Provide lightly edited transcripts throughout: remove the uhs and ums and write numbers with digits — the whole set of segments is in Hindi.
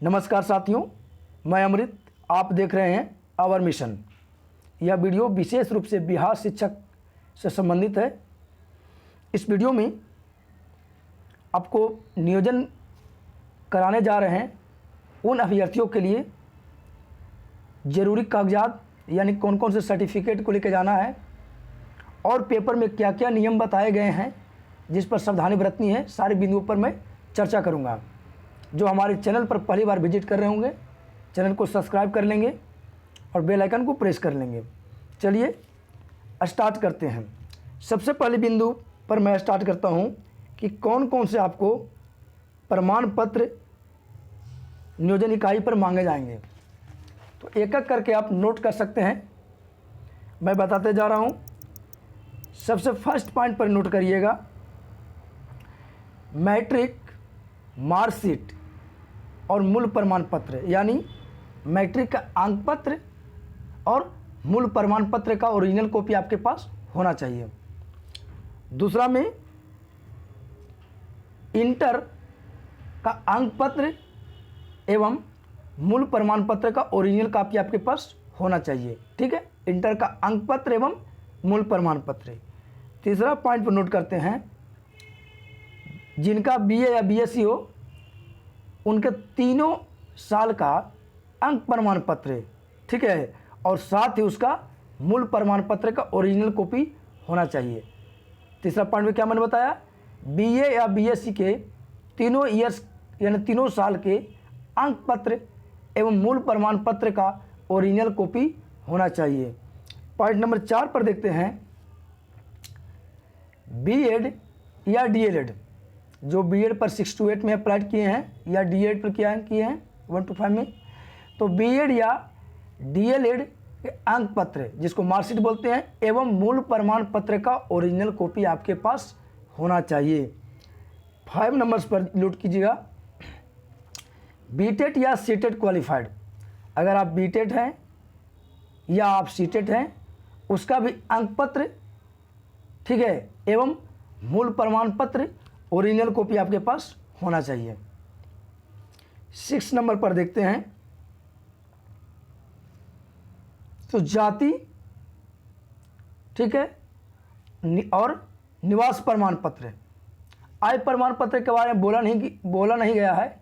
नमस्कार साथियों, मैं अमृत, आप देख रहे हैं आवर मिशन। यह वीडियो विशेष रूप से बिहार शिक्षक से संबंधित है। इस वीडियो में आपको नियोजन कराने जा रहे हैं उन अभ्यर्थियों के लिए ज़रूरी कागजात यानी कौन कौन से सर्टिफिकेट को लेकर जाना है और पेपर में क्या क्या नियम बताए गए हैं जिस पर सावधानी बरतनी है, सारे बिंदुओं पर मैं चर्चा करूंगा। जो हमारे चैनल पर पहली बार विजिट कर रहे होंगे, चैनल को सब्सक्राइब कर लेंगे और बेल आइकन को प्रेस कर लेंगे। चलिए स्टार्ट करते हैं। सबसे पहले बिंदु पर मैं स्टार्ट करता हूं कि कौन कौन से आपको प्रमाण पत्र नियोजन इकाई पर मांगे जाएंगे। तो एक एक करके आप नोट कर सकते हैं, मैं बताते जा रहा हूं। सबसे फर्स्ट पॉइंट पर नोट करिएगा, मैट्रिक मार्कशीट और मूल प्रमाण पत्र, यानी मैट्रिक का अंक पत्र और मूल प्रमाण पत्र का ओरिजिनल कॉपी आपके पास होना चाहिए। दूसरा में इंटर का अंक पत्र एवं मूल प्रमाण पत्र का ओरिजिनल कॉपी आपके पास होना चाहिए। ठीक है, इंटर का अंक पत्र एवं मूल प्रमाण पत्र। तीसरा पॉइंट पर नोट करते हैं, जिनका बीए या बीएससी हो उनके 3 साल का अंक प्रमाण पत्र, ठीक है, और साथ ही उसका मूल प्रमाण पत्र का ओरिजिनल कॉपी होना चाहिए। तीसरा पॉइंट में क्या मैंने बताया, बीए या बीएससी के 3 ईयर्स यानी 3 साल के अंक पत्र एवं मूल प्रमाण पत्र का ओरिजिनल कॉपी होना चाहिए। पॉइंट नंबर 4 पर देखते हैं, बीएड या डीएलएड, जो बीएड पर 6 to 8 में अप्लाई किए हैं या डीएड पर किए हैं 1 to 5 में, तो बीएड या डीएलएड के अंक पत्र जिसको मार्कशीट बोलते हैं एवं मूल प्रमाण पत्र का ओरिजिनल कॉपी आपके पास होना चाहिए। 5 नंबर्स पर नोट कीजिएगा, बीटेट या सीटेट क्वालिफाइड, अगर आप बीटेट हैं या आप सीटेट हैं उसका भी अंक पत्र, ठीक है, एवं मूल प्रमाण पत्र ओरिजिनल कॉपी आपके पास होना चाहिए। 6 नंबर पर देखते हैं, तो जाति, ठीक है, और निवास प्रमाण पत्र। आय प्रमाण पत्र के बारे में बोला नहीं गया है,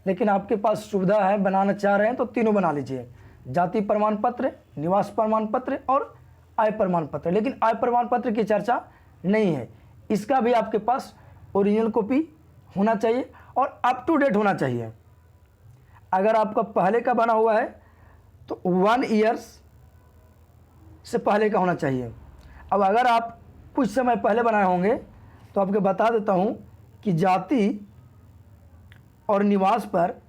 लेकिन आपके पास सुविधा है, बनाना चाह रहे हैं तो तीनों बना लीजिए, जाति प्रमाण पत्र, निवास प्रमाण पत्र और आय प्रमाण पत्र। लेकिन आय प्रमाण पत्र की चर्चा नहीं है, इसका भी आपके पास ओरिजिनल कॉपी होना चाहिए और अप टू डेट होना चाहिए। अगर आपका पहले का बना हुआ है तो 1 ईयर्स से पहले का होना चाहिए। अब अगर आप कुछ समय पहले बनाए होंगे तो आपको बता देता हूं कि जाति और निवास पर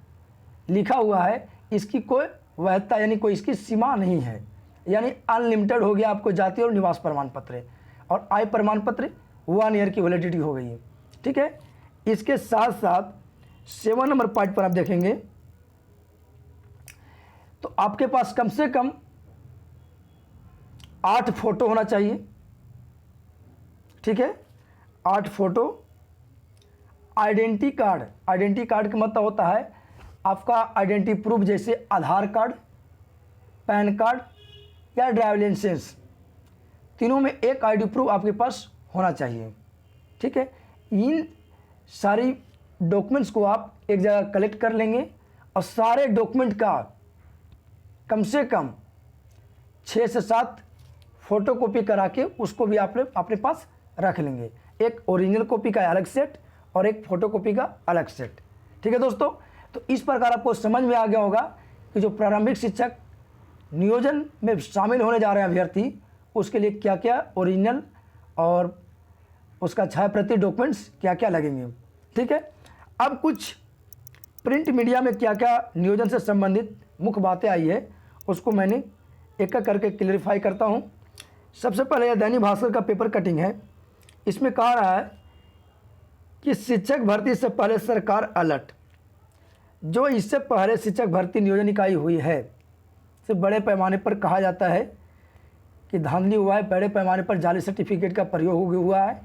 लिखा हुआ है, इसकी कोई वैधता यानी कोई इसकी सीमा नहीं है, यानी अनलिमिटेड हो गया आपको जाति और निवास प्रमाण पत्र। और आय प्रमाण पत्र 1 ईयर की वैलिडिटी हो गई है। ठीक है, इसके साथ साथ 7 नंबर पॉइंट पर आप देखेंगे तो आपके पास कम से कम 8 फोटो होना चाहिए। ठीक है, 8 फोटो। आइडेंटिटी कार्ड का मतलब होता है आपका आइडेंटिटी प्रूफ, जैसे आधार कार्ड, पैन कार्ड या ड्राइविंग लाइसेंस, तीनों में एक आईडी प्रूफ आपके पास होना चाहिए। ठीक है, इन सारी डॉक्यूमेंट्स को आप एक जगह कलेक्ट कर लेंगे और सारे डॉक्यूमेंट का कम से कम 6 से 7 फोटोकॉपी करा के उसको भी आप अपने पास रख लेंगे। एक ओरिजिनल कॉपी का अलग सेट और एक फोटोकॉपी का अलग सेट। ठीक है दोस्तों, तो इस प्रकार आपको समझ में आ गया होगा कि जो प्रारंभिक शिक्षक नियोजन में शामिल होने जा रहे हैं अभ्यर्थी, उसके लिए क्या क्या ओरिजिनल और उसका छायाप्रति डॉक्यूमेंट्स क्या क्या लगेंगे। ठीक है, अब कुछ प्रिंट मीडिया में क्या क्या नियोजन से संबंधित मुख्य बातें आई है उसको मैंने एक एक करके क्लियरिफाई करता हूं। सबसे पहले यह दैनिक भास्कर का पेपर कटिंग है। इसमें कहा रहा है कि शिक्षक भर्ती से पहले सरकार अलर्ट। जो इससे पहले शिक्षक भर्ती नियोजन इकाई हुई है, से बड़े पैमाने पर कहा जाता है कि धांधली हुआ है, बड़े पैमाने पर जाली सर्टिफिकेट का प्रयोग हुआ है।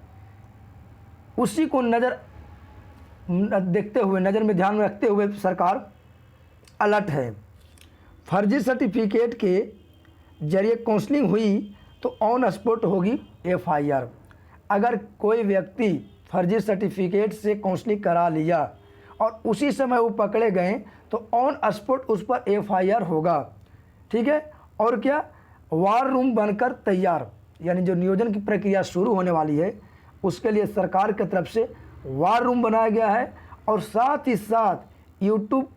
उसी को नज़र में ध्यान में रखते हुए सरकार अलर्ट है। फर्जी सर्टिफिकेट के जरिए काउंसलिंग हुई तो ऑन स्पॉट होगी FIR। अगर कोई व्यक्ति फर्जी सर्टिफिकेट से काउंसलिंग करा लिया और उसी समय वो पकड़े गए तो ऑन स्पॉट उस पर FIR होगा। ठीक है, और क्या, वार रूम बनकर तैयार, यानी जो नियोजन की प्रक्रिया शुरू होने वाली है उसके लिए सरकार की तरफ से वार रूम बनाया गया है और साथ ही साथ यूट्यूब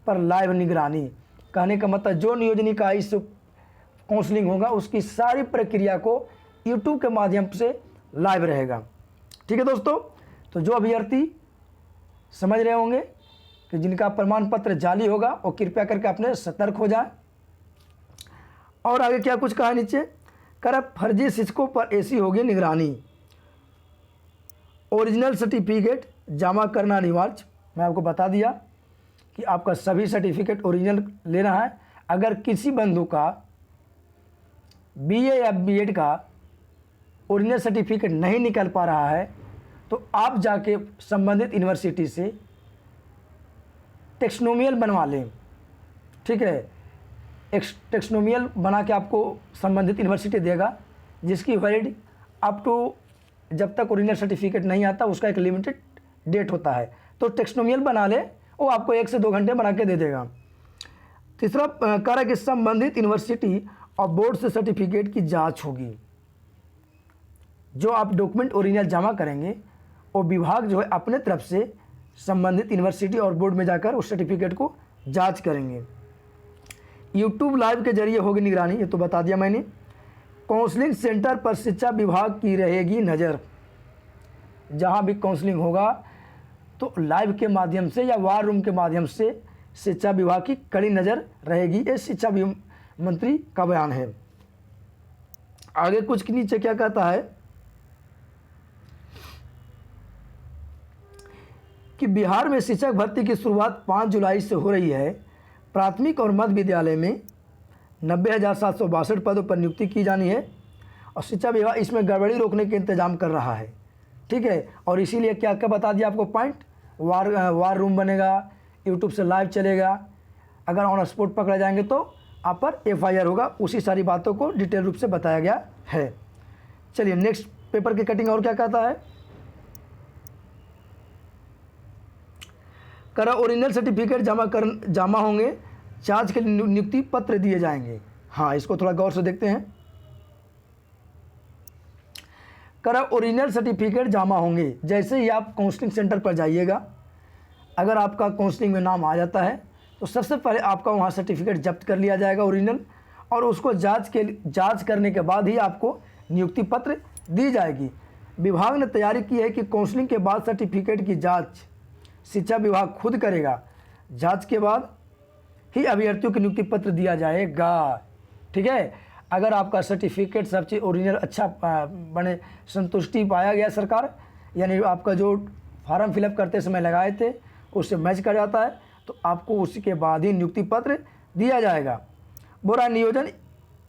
पर लाइव निगरानी। कहने का मतलब जो नियोजन इकाई से काउंसलिंग होगा उसकी सारी प्रक्रिया को यूट्यूब के माध्यम से लाइव रहेगा। ठीक है दोस्तों, तो जो अभ्यर्थी समझ रहे होंगे कि जिनका प्रमाण पत्र जाली होगा वो कृपया करके अपने सतर्क हो जाए। और आगे क्या कुछ कहा नीचे, कर फर्जी शिक्षकों पर ऐसी होगी निगरानी। ओरिजिनल सर्टिफिकेट जमा करना अनिवार्य। मैं आपको बता दिया कि आपका सभी सर्टिफिकेट ओरिजिनल लेना है। अगर किसी बंधु का BA या B.Ed का ओरिजिनल सर्टिफिकेट नहीं निकल पा रहा है तो आप जाके संबंधित यूनिवर्सिटी से टेक्सनोमियल बनवा लें। ठीक है, टेक्सनोमियल बना के आपको संबंधित यूनिवर्सिटी देगा, जिसकी वैलिड अप टू जब तक ओरिजिनल सर्टिफिकेट नहीं आता उसका एक लिमिटेड डेट होता है। तो टेक्सनोमियल बना ले, वो आपको 1 से 2 घंटे बना के दे देगा। तीसरा कह रहा कि संबंधित यूनिवर्सिटी और बोर्ड से सर्टिफिकेट की जांच होगी। जो आप डॉक्यूमेंट ओरिजिनल जमा करेंगे वो विभाग जो है अपने तरफ से संबंधित यूनिवर्सिटी और बोर्ड में जाकर उस सर्टिफिकेट को जांच करेंगे। यूट्यूब लाइव के जरिए होगी निगरानी, ये तो बता दिया मैंने। काउंसलिंग सेंटर पर शिक्षा विभाग की रहेगी नज़र। जहाँ भी काउंसलिंग होगा तो लाइव के माध्यम से या वार रूम के माध्यम से शिक्षा विभाग की कड़ी नज़र रहेगी। ये शिक्षा मंत्री का बयान है। आगे कुछ के नीचे क्या कहता है कि बिहार में शिक्षक भर्ती की शुरुआत 5 जुलाई से हो रही है। प्राथमिक और मध्य विद्यालय में 90,762 पदों पर नियुक्ति की जानी है और शिक्षा विभाग इसमें गड़बड़ी रोकने के इंतजाम कर रहा है। ठीक है, और इसीलिए क्या क्या बता दिया आपको पॉइंट, वार रूम बनेगा, यूट्यूब से लाइव चलेगा, अगर ऑन स्पॉट पकड़े जाएंगे तो आप पर FIR होगा। उसी सारी बातों को डिटेल रूप से बताया गया है। चलिए नेक्स्ट पेपर की कटिंग और क्या कहता है, करा ओरिजिनल सर्टिफिकेट जमा होंगे, चार्ज के नियुक्ति पत्र दिए जाएंगे। हाँ, इसको थोड़ा गौर से देखते हैं। करा ओरिजिनल सर्टिफिकेट जमा होंगे, जैसे ही आप काउंसलिंग सेंटर पर जाइएगा, अगर आपका काउंसलिंग में नाम आ जाता है तो सबसे पहले आपका वहाँ सर्टिफिकेट जब्त कर लिया जाएगा ओरिजिनल, और उसको जांच करने के बाद ही आपको नियुक्ति पत्र दी जाएगी। विभाग ने तैयारी की है कि काउंसलिंग के बाद सर्टिफिकेट की जांच शिक्षा विभाग खुद करेगा। जांच के बाद ही अभ्यर्थियों को नियुक्ति पत्र दिया जाएगा। ठीक है, अगर आपका सर्टिफिकेट सब चीज़ ओरिजिनल अच्छा बने, संतुष्टि पाया गया सरकार, यानी आपका जो फॉर्म फिलअप करते समय लगाए थे उससे मैच कर जाता है तो आपको उसी के बाद ही नियुक्ति पत्र दिया जाएगा। बोरा नियोजन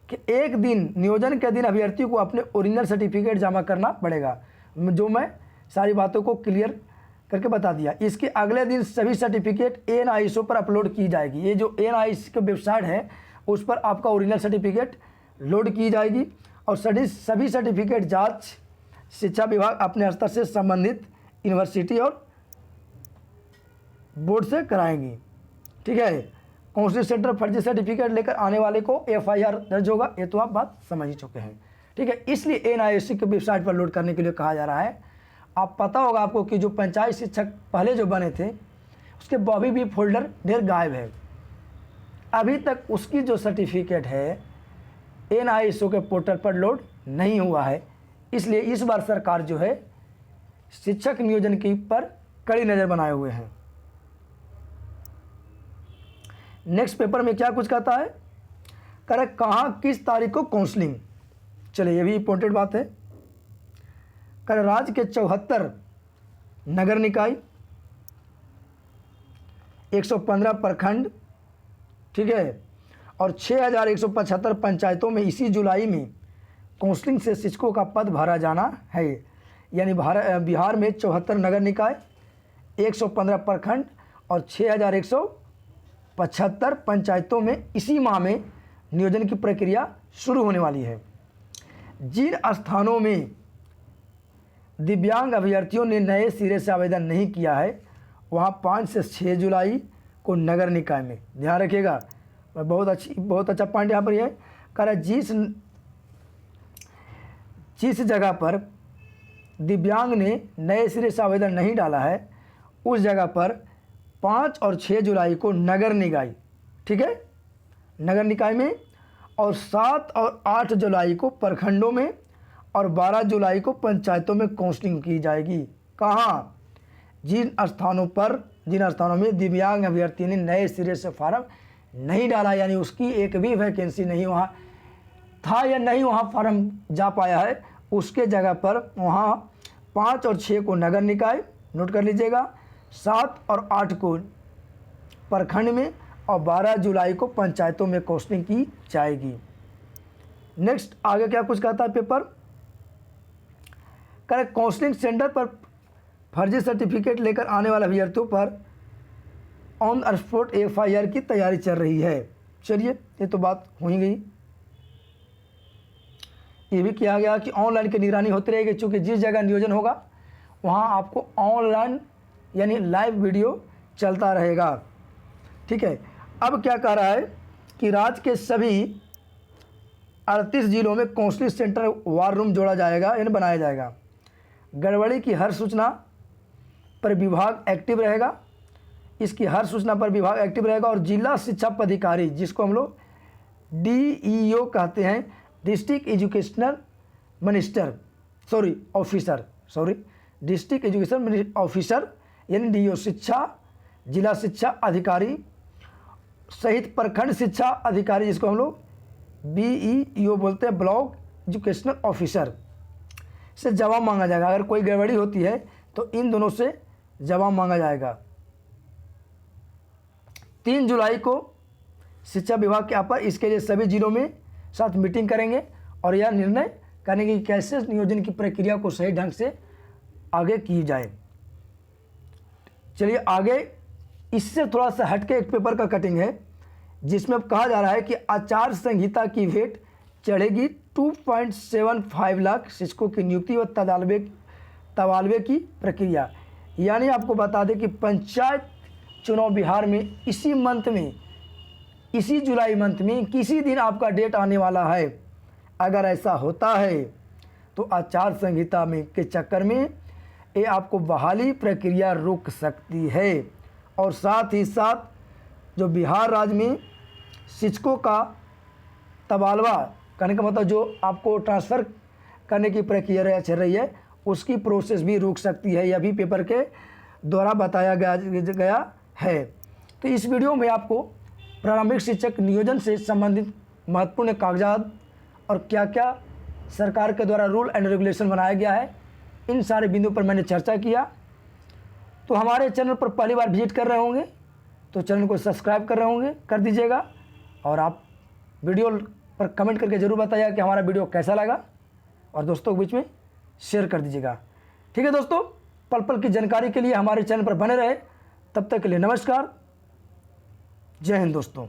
के एक दिन, नियोजन के दिन अभ्यर्थियों को अपने ओरिजिनल सर्टिफिकेट जमा करना पड़ेगा, जो मैं सारी बातों को क्लियर करके बता दिया। इसके अगले दिन सभी सर्टिफिकेट NISO पर अपलोड की जाएगी। ये जो NISO की वेबसाइट है उस पर आपका ओरिजिनल सर्टिफिकेट लोड की जाएगी और सभी सर्टिफिकेट जांच शिक्षा विभाग अपने स्तर से संबंधित यूनिवर्सिटी और बोर्ड से कराएंगी। ठीक है, काउंसलिंग सेंटर फर्जी सर्टिफिकेट लेकर आने वाले को FIR दर्ज होगा, ये तो आप बात समझ ही चुके हैं। ठीक है, इसलिए NISO की वेबसाइट पर लोड करने के लिए कहा जा रहा है। आप पता होगा आपको कि जो पंचायत शिक्षक पहले जो बने थे उसके बॉबी भी फोल्डर ढेर गायब है। अभी तक उसकी जो सर्टिफिकेट है NISO के पोर्टल पर लोड नहीं हुआ है, इसलिए इस बार सरकार जो है शिक्षक नियोजन की पर कड़ी नज़र बनाए हुए हैं। नेक्स्ट पेपर में क्या कुछ कहता है, करे कहाँ किस तारीख को काउंसलिंग। चलिए ये भी इंपॉर्टेंट बात है। कर राज्य के 74 नगर निकाय, 115 प्रखंड, ठीक है, और 6175 पंचायतों में इसी जुलाई में काउंसलिंग से शिक्षकों का पद भरा जाना है। यानी बिहार में 74 नगर निकाय, 115 प्रखंड और 6175 75 पंचायतों में इसी माह में नियोजन की प्रक्रिया शुरू होने वाली है। जिन स्थानों में दिव्यांग अभ्यर्थियों ने नए सिरे से आवेदन नहीं किया है वहाँ 5 से 6 जुलाई को नगर निकाय में, ध्यान रखिएगा, बहुत अच्छा पॉइंट यहाँ पर यह कह रहा है, जिस जगह पर दिव्यांग ने नए सिरे से आवेदन नहीं डाला है उस जगह पर 5 और 6 जुलाई को नगर निकाय, ठीक है, नगर निकाय में, और 7 और 8 जुलाई को प्रखंडों में और 12 जुलाई को पंचायतों में काउंसलिंग की जाएगी। कहाँ? जिन स्थानों में दिव्यांग अभ्यर्थी ने नए सिरे से फार्म नहीं डाला, यानी उसकी एक भी वैकेंसी नहीं वहाँ था या नहीं वहाँ फार्म जा पाया है, उसके जगह पर वहाँ 5 और 6 को नगर निकाय, नोट कर लीजिएगा, 7 और 8 को प्रखंड में और 12 जुलाई को पंचायतों में काउंसलिंग की जाएगी। नेक्स्ट आगे क्या कुछ कहता है पेपर, कह रहे काउंसलिंग सेंटर पर फर्जी सर्टिफिकेट लेकर आने वाले अभ्यर्थियों पर ऑन द स्पॉट FIR की तैयारी चल रही है। चलिए, ये तो बात हो ही गई। ये भी किया गया कि ऑनलाइन की निगरानी होती रहेगी, क्योंकि जिस जगह नियोजन होगा वहाँ आपको ऑनलाइन यानी लाइव वीडियो चलता रहेगा, ठीक है। अब क्या कह रहा है कि राज्य के सभी 38 जिलों में काउंसलिंग सेंटर वार रूम जोड़ा जाएगा यानी बनाया जाएगा। गड़बड़ी की हर सूचना पर विभाग एक्टिव रहेगा, इसकी हर सूचना पर विभाग एक्टिव रहेगा, और जिला शिक्षा पदाधिकारी, जिसको हम लोग DEO कहते हैं, district educational district education officer यानी DEO जिला शिक्षा अधिकारी सहित प्रखंड शिक्षा अधिकारी, जिसको हम लोग BEO बोलते हैं, ब्लॉक एजुकेशनल ऑफिसर, से जवाब मांगा जाएगा। अगर कोई गड़बड़ी होती है तो इन दोनों से जवाब मांगा जाएगा। 3 जुलाई को शिक्षा विभाग के अपर इसके लिए सभी जिलों में साथ मीटिंग करेंगे और यह निर्णय करेंगे कि कैसे नियोजन की प्रक्रिया को सही ढंग से आगे की जाए। चलिए आगे, इससे थोड़ा सा हटके एक पेपर का कटिंग है जिसमें कहा जा रहा है कि आचार संहिता की वेट चढ़ेगी 2.75 लाख शिक्षकों की नियुक्ति व तबादले की प्रक्रिया। यानी आपको बता दें कि पंचायत चुनाव बिहार में इसी जुलाई मंथ में किसी दिन आपका डेट आने वाला है। अगर ऐसा होता है तो आचार संहिता में के चक्कर में ये आपको बहाली प्रक्रिया रुक सकती है, और साथ ही साथ जो बिहार राज्य में शिक्षकों का तबादला करने का मतलब जो आपको ट्रांसफ़र करने की प्रक्रिया चल रही है उसकी प्रोसेस भी रुक सकती है, यह भी पेपर के द्वारा बताया गया है। तो इस वीडियो में आपको प्रारंभिक शिक्षक नियोजन से संबंधित महत्वपूर्ण कागजात और क्या क्या सरकार के द्वारा रूल एंड रेगुलेशन बनाया गया है, इन सारे बिंदुओं पर मैंने चर्चा किया। तो हमारे चैनल पर पहली बार विजिट कर रहे होंगे तो चैनल को सब्सक्राइब कर रहे होंगे, कर दीजिएगा, और आप वीडियो पर कमेंट करके ज़रूर बताइएगा कि हमारा वीडियो कैसा लगा, और दोस्तों के बीच में शेयर कर दीजिएगा। ठीक है दोस्तों, पल पल की जानकारी के लिए हमारे चैनल पर बने रहे। तब तक के लिए नमस्कार, जय हिंद दोस्तों।